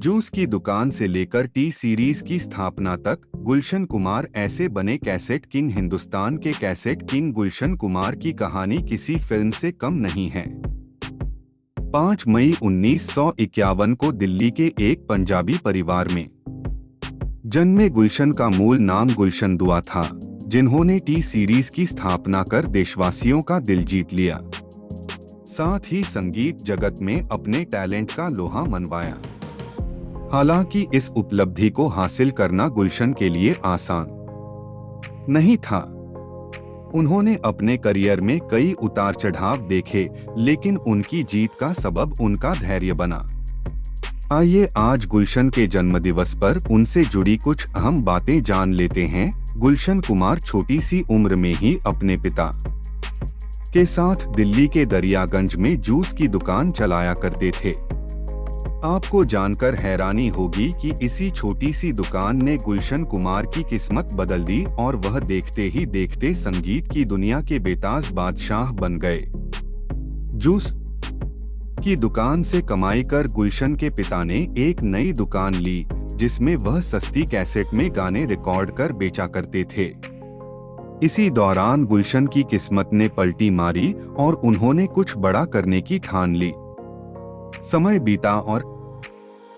Juice की दुकान से लेकर टी सीरीज की स्थापना तक गुलशन कुमार ऐसे बने कैसेट किंग। हिंदुस्तान के कैसेट किंग गुलशन कुमार की कहानी किसी फिल्म से कम नहीं है। 5 मई 1951 को दिल्ली के एक पंजाबी परिवार में जन्मे गुलशन का मूल नाम गुलशन दुआ था, जिन्होंने टी सीरीज की स्थापना कर देशवासियों का दिल जीत लिया। साथ ही संगीत जगत में अपने टैलेंट का लोहा मनवाया। हालांकि इस उपलब्धि को हासिल करना गुलशन के लिए आसान नहीं था। उन्होंने अपने करियर में कई उतार चढ़ाव देखे, लेकिन उनकी जीत का सबब उनका धैर्य बना। आइए आज गुलशन के जन्मदिवस पर उनसे जुड़ी कुछ अहम बातें जान लेते हैं। गुलशन कुमार छोटी सी उम्र में ही अपने पिता के साथ दिल्ली के दरियागंज में जूस की दुकान चलाया करते थे। आपको जानकर हैरानी होगी कि इसी छोटी सी दुकान ने गुलशन कुमार की किस्मत बदल दी और वह देखते ही देखते संगीत की दुनिया के बेताज बादशाह बन गए। जूस की दुकान से कमाई कर गुलशन के पिता ने एक नई दुकान ली, जिसमें वह सस्ती कैसेट में गाने रिकॉर्ड कर बेचा करते थे। इसी दौरान गुलशन की किस्मत ने पलटी मारी और उन्होंने कुछ बड़ा करने की ठान ली। समय बीता और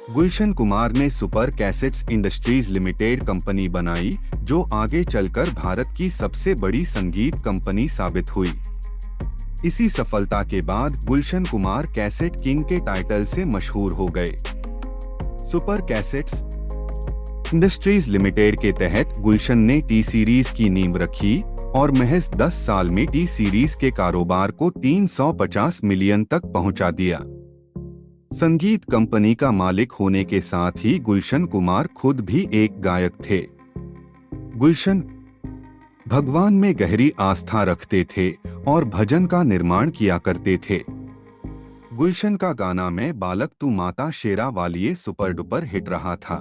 गुलशन कुमार ने super cassettes industries limited company बनाई, जो आगे चलकर भारत की सबसे बड़ी संगीत कंपनी साबित हुई। इसी सफलता के बाद गुलशन कुमार कैसेट किंग के टाइटल से मशहूर हो गए। सुपर कैसेट्स इंडस्ट्रीज लिमिटेड के तहत गुलशन ने टी सीरीज की नींव रखी और महज 10 साल में टी सीरीज के कारोबार को 350 मिलियन तक पहुंचा दिया। संगीत कंपनी का मालिक होने के साथ ही गुलशन कुमार खुद भी एक गायक थे। गुलशन भगवान में गहरी आस्था रखते थे और भजन का निर्माण किया करते थे। गुलशन का गाना मैं बालक तू माता शेरा वालिए सुपर डुपर हिट रहा था।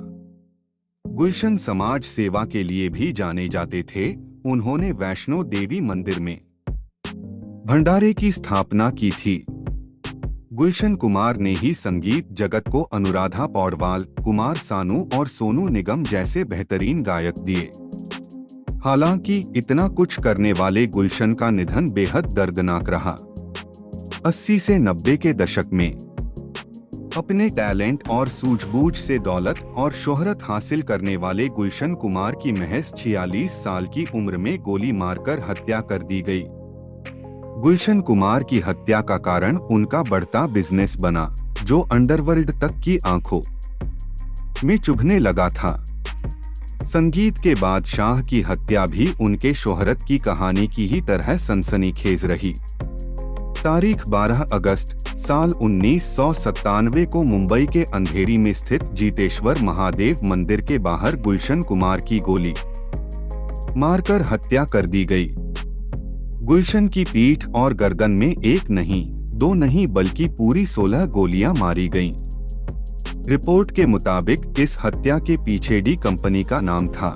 गुलशन समाज सेवा के लिए भी जाने जाते थे। उन्होंने वैष्णो देवी मंदिर में भंडारे की स्थापना की थी। गुलशन कुमार ने ही संगीत जगत को अनुराधा पौडवाल, कुमार सानू और सोनू निगम जैसे बेहतरीन गायक दिए। हालांकि इतना कुछ करने वाले गुलशन का निधन बेहद दर्दनाक रहा। 80 से 90 के दशक में अपने टैलेंट और सूझबूझ से दौलत और शोहरत हासिल करने वाले गुलशन कुमार की महज 46 साल की उम्र में गोली मारकर हत्या कर दी गई। गुलशन कुमार की हत्या का कारण उनका बढ़ता बिजनेस बना, जो अंडरवर्ल्ड तक की आंखों में चुभने लगा था। संगीत के बादशाह की हत्या भी उनके शोहरत की कहानी की ही तरह सनसनीखेज रही। तारीख 12 अगस्त साल 1997 को मुंबई के अंधेरी में स्थित जीतेश्वर महादेव मंदिर के बाहर गुलशन कुमार की गोली मारकर हत्या कर दी गई। गुलशन की पीठ और गर्दन में एक नहीं, 2 नहीं बल्कि पूरी 16 गोलियां मारी गईं। रिपोर्ट के मुताबिक इस हत्या के पीछे डी कंपनी का नाम था।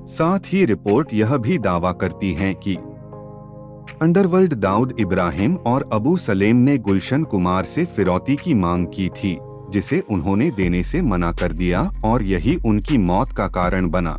साथ ही रिपोर्ट यह भी दावा करती है कि अंडरवर्ल्ड दाऊद इब्राहिम और अबू सलेम ने गुलशन कुमार से फिरौती की मांग की थी, जिसे उन्होंने देने से मना कर दिया और यही उनकी मौत का कारण बना।